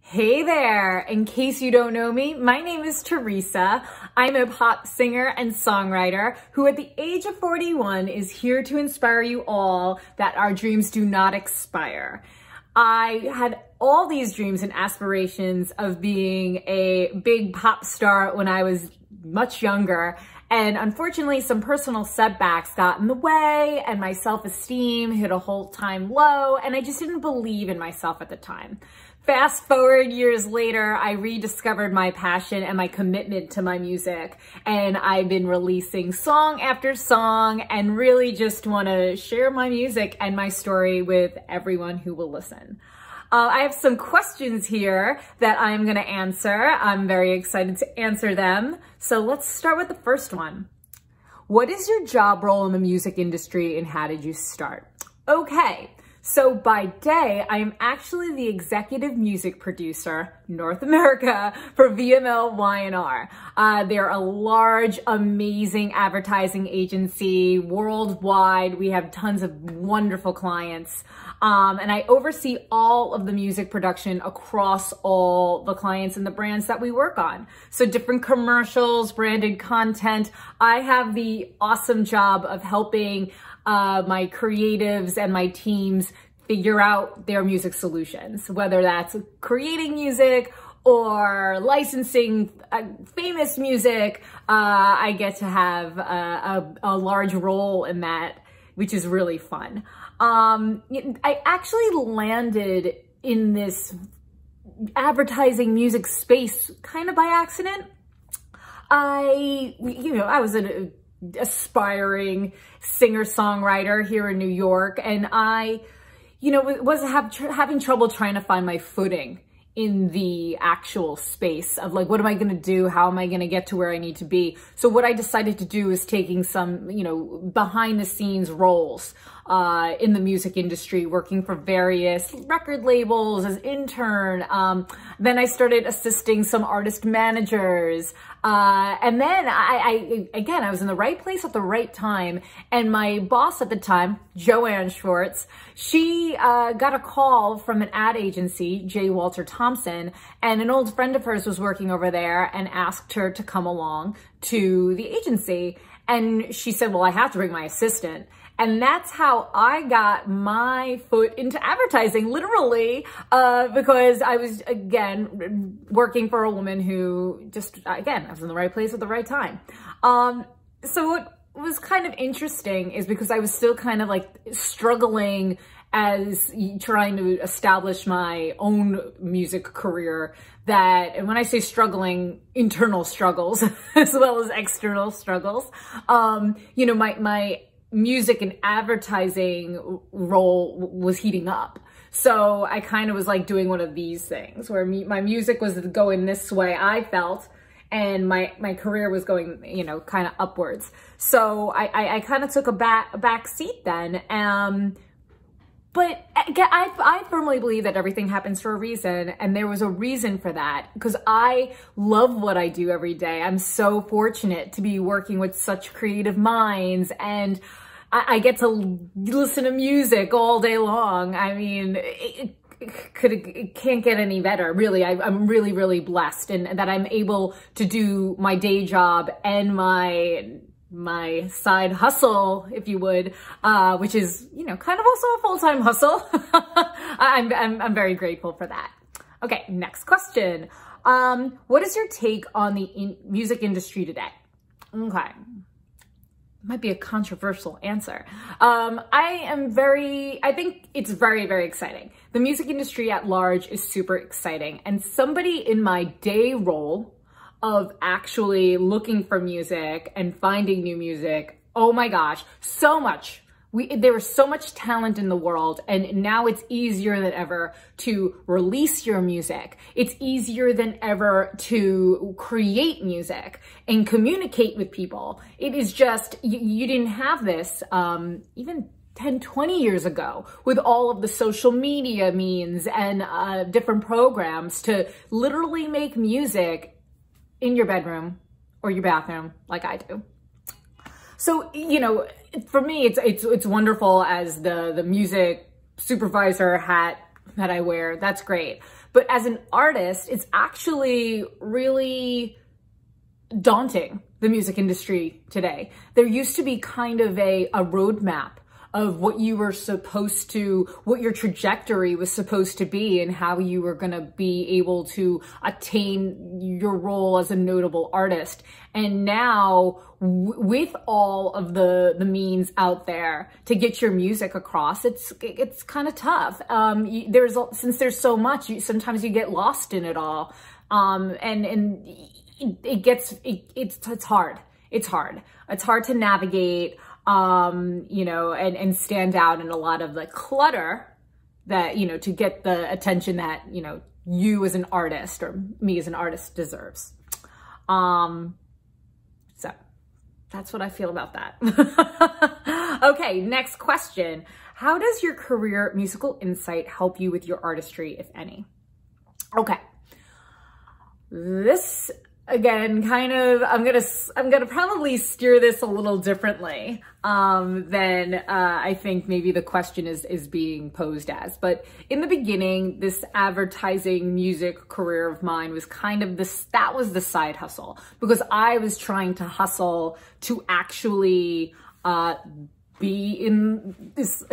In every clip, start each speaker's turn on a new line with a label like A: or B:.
A: Hey there! In case you don't know me, my name is Theresa. I'm a pop singer and songwriter who at the age of 41 is here to inspire you all that our dreams do not expire. I had all these dreams and aspirations of being a big pop star when I was much younger, and unfortunately some personal setbacks got in the way and my self-esteem hit a all-time low, and I just didn't believe in myself at the time. Fast forward years later, I rediscovered my passion and my commitment to my music, and I've been releasing song after song and really just want to share my music and my story with everyone who will listen. I have some questions here that I'm going to answer. I'm very excited to answer them. So let's start with the first one. What is your job role in the music industry and how did you start? Okay. So by day, I am actually the executive music producer, North America, for VMLYR. They're a large, amazing advertising agency worldwide. We have tons of wonderful clients. And I oversee all of the music production across all the clients and the brands that we work on. So different commercials, branded content. I have the awesome job of helping my creatives and my teams figure out their music solutions, whether that's creating music or licensing famous music. I get to have a large role in that, which is really fun. I actually landed in this advertising music space kind of by accident. I was an aspiring singer-songwriter here in New York, and I, was having trouble trying to find my footing in the actual space of like, what am I going to do? How am I going to get to where I need to be? So what I decided to do is taking some, behind the scenes roles in the music industry, working for various record labels as intern. Then I started assisting some artist managers. And then I was in the right place at the right time. And my boss at the time, Joanne Schwartz, she got a call from an ad agency, J. Walter Thompson, and an old friend of hers was working over there and asked her to come along to the agency. And she said, well, I have to bring my assistant. And that's how I got my foot into advertising, literally, because I was, again, working for a woman who just, again, I was in the right place at the right time. So what was kind of interesting is because I was still kind of like struggling as trying to establish my own music career, and when I say struggling, internal struggles as well as external struggles, my music and advertising role was heating up. So I kind of was like doing one of these things where my music was going this way, I felt, and my career was going, kind of upwards. So I kind of took a back seat then. But I firmly believe that everything happens for a reason, and there was a reason for that, because I love what I do every day. I'm so fortunate to be working with such creative minds, and I get to listen to music all day long. I mean, it can't get any better, really. I'm really, really blessed, and that I'm able to do my day job and my side hustle, if you would, which is, kind of also a full-time hustle. I'm very grateful for that. Okay, next question. What is your take on the music industry today? Okay. Might be a controversial answer. I think it's very, very exciting. The music industry at large is super exciting. And somebody in my day role of actually looking for music and finding new music, oh my gosh, so much. There was so much talent in the world, and now it's easier than ever to release your music. It's easier than ever to create music and communicate with people. It is just, you didn't have this even 10, 20 years ago with all of the social media means and different programs to literally make music in your bedroom or your bathroom like I do. So, for me, it's wonderful as the music supervisor hat that I wear, that's great. But as an artist, it's actually really daunting, the music industry today. There used to be kind of a roadmap of what you were supposed to, what your trajectory was supposed to be and how you were going to be able to attain your role as a notable artist. And now with all of the means out there to get your music across, it's kind of tough. Since there's so much, sometimes you get lost in it all. And it's hard. It's hard. It's hard to navigate, you know, and stand out in a lot of the clutter that, you know, to get the attention that, you know, you as an artist or me as an artist deserves. So that's what I feel about that. Okay, next question. How does your career musical insight help you with your artistry, if any? Okay. This, again, kind of, I'm gonna probably steer this a little differently than I think maybe the question is being posed as. But in the beginning, this advertising music career of mine was kind of that was the side hustle, because I was trying to hustle to actually be in this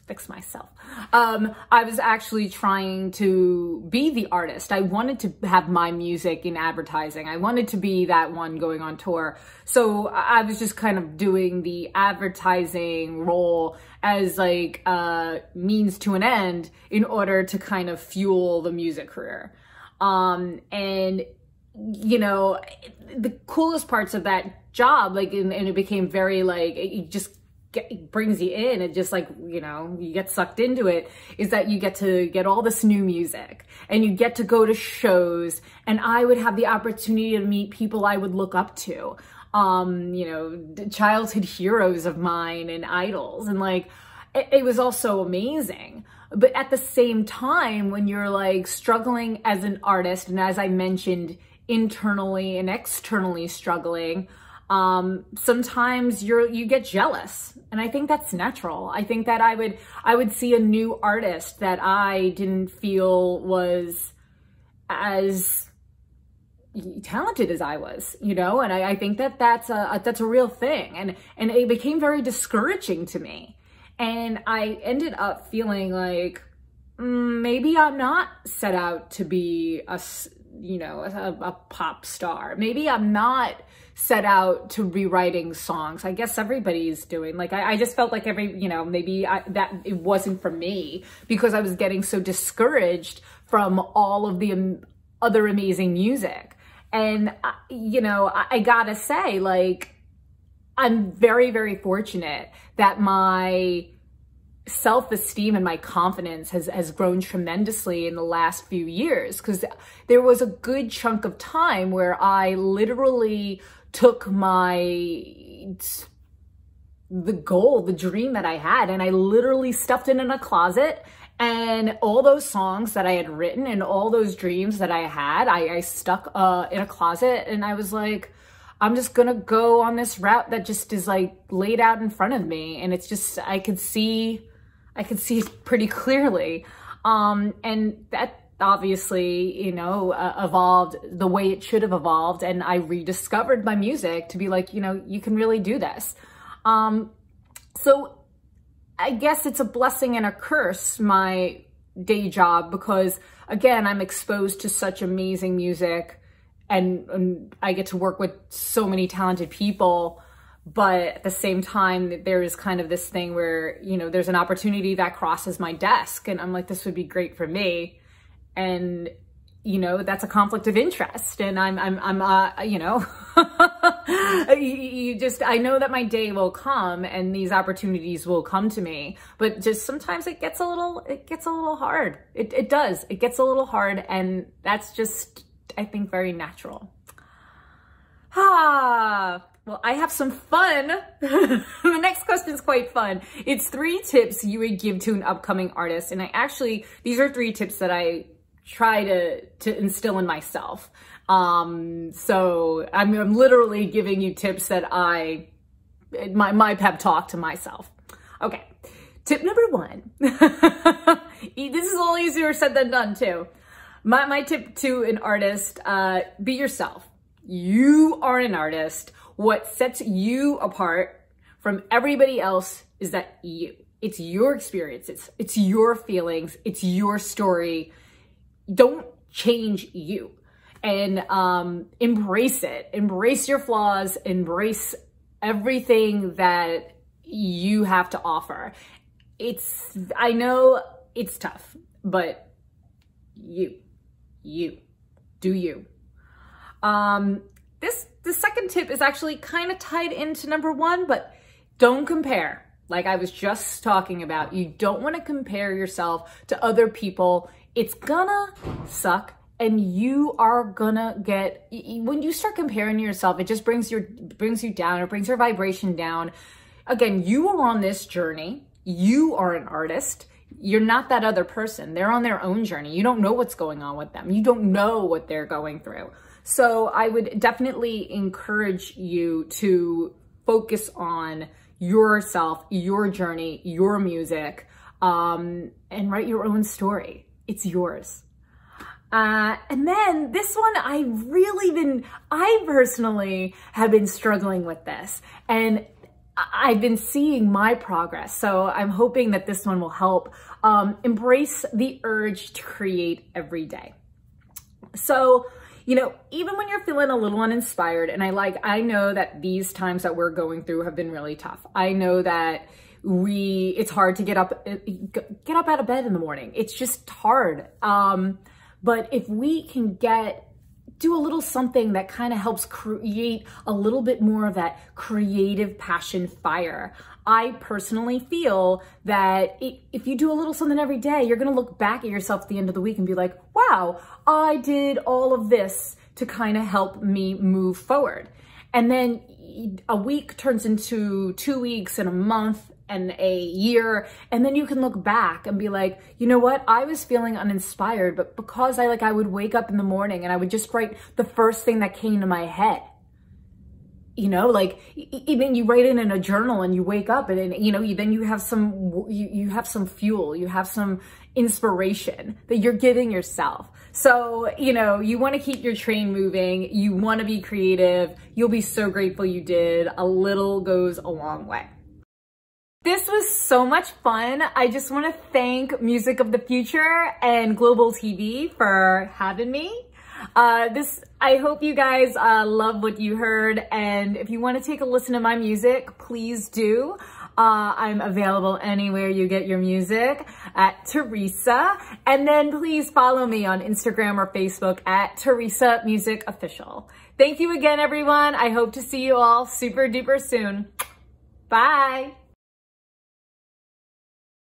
A: fix myself. I was actually trying to be the artist. I wanted to have my music in advertising. I wanted to be that one going on tour. So I was just kind of doing the advertising role as like a means to an end in order to kind of fuel the music career. And you know, the coolest parts of that job, like, and it became very like, it just brings you in, and just like, you know, you get sucked into it, is that you get to get all this new music and you get to go to shows, and I would have the opportunity to meet people I would look up to, you know, childhood heroes of mine and idols, and like, it was also amazing. But at the same time, when you're like struggling as an artist, and as I mentioned, internally and externally struggling, sometimes you get jealous, and I think that's natural. I think that I would see a new artist that I didn't feel was as talented as I was, you know, and I think that that's a real thing, and it became very discouraging to me, and I ended up feeling like maybe I'm not set out to be a pop star. Maybe I'm not set out to be writing songs. I guess everybody's doing, like, I just felt like maybe that it wasn't for me, because I was getting so discouraged from all of the other amazing music. And, you know, I gotta say, like, I'm very, very fortunate that my self-esteem and my confidence has grown tremendously in the last few years, because there was a good chunk of time where I literally took the dream that I had, and I literally stuffed it in a closet, and all those songs that I had written and all those dreams that I had, I stuck in a closet, and I was like, I'm just gonna go on this route that just is like laid out in front of me, and it's just, I could see it pretty clearly. And that obviously, you know, evolved the way it should have evolved. And I rediscovered my music to be like, you know, you can really do this. So I guess it's a blessing and a curse, my day job, because again, I'm exposed to such amazing music, and I get to work with so many talented people. But at the same time, there is kind of this thing where, you know, there's an opportunity that crosses my desk, and I'm like, this would be great for me. And, you know, that's a conflict of interest. And I'm you know, I know that my day will come and these opportunities will come to me, but just sometimes it gets a little hard. It does. It gets a little hard, and that's just, I think, very natural. Well, I have some fun. The next question is quite fun. It's 3 tips you would give to an upcoming artist. And these are 3 tips that I try to instill in myself. So I'm literally giving you tips that my pep talk to myself. Okay. Tip number 1 This is a little easier said than done too. My tip to an artist, be yourself. You are an artist. What sets you apart from everybody else is that it's your experience. It's your feelings. It's your story. Don't change you, and embrace it. Embrace your flaws. Embrace everything that you have to offer. I know it's tough, but you do you. The second tip is actually kind of tied into number one, but don't compare. Like I was just talking about, you don't want to compare yourself to other people. It's gonna suck, and you are gonna get, when you start comparing yourself, it just brings you down, it brings your vibration down. Again, you are on this journey. You are an artist. You're not that other person. They're on their own journey. You don't know what's going on with them. You don't know what they're going through. So I would definitely encourage you to focus on yourself, your journey, your music, and write your own story. It's yours. And then this one, I personally have been struggling with this, and I've been seeing my progress. So I'm hoping that this one will help. Embrace the urge to create every day. So, you know, even when you're feeling a little uninspired, and I know that these times that we're going through have been really tough. I know that it's hard to get up out of bed in the morning. It's just hard. But if we can do a little something that kind of helps create a little bit more of that creative passion fire. I personally feel that if you do a little something every day, you're going to look back at yourself at the end of the week and be like, wow, I did all of this to kind of help me move forward. And then a week turns into 2 weeks and a month and a year. And then you can look back and be like, you know what? I was feeling uninspired, but because I would wake up in the morning and I would just write the first thing that came to my head. You know, like even you write it in a journal and you wake up and, you know, then you have you have some fuel, you have some inspiration that you're giving yourself. So, you know, you want to keep your train moving. You want to be creative. You'll be so grateful you did. A little goes a long way. This was so much fun. I just want to thank MusicOTFuture and Global TV for having me. I hope you guys love what you heard, and if you want to take a listen to my music, please do. I'm available anywhere you get your music at Theresa, and then please follow me on Instagram or Facebook at Theresa Music Official. Thank you again, everyone. I hope to see you all super duper soon. Bye.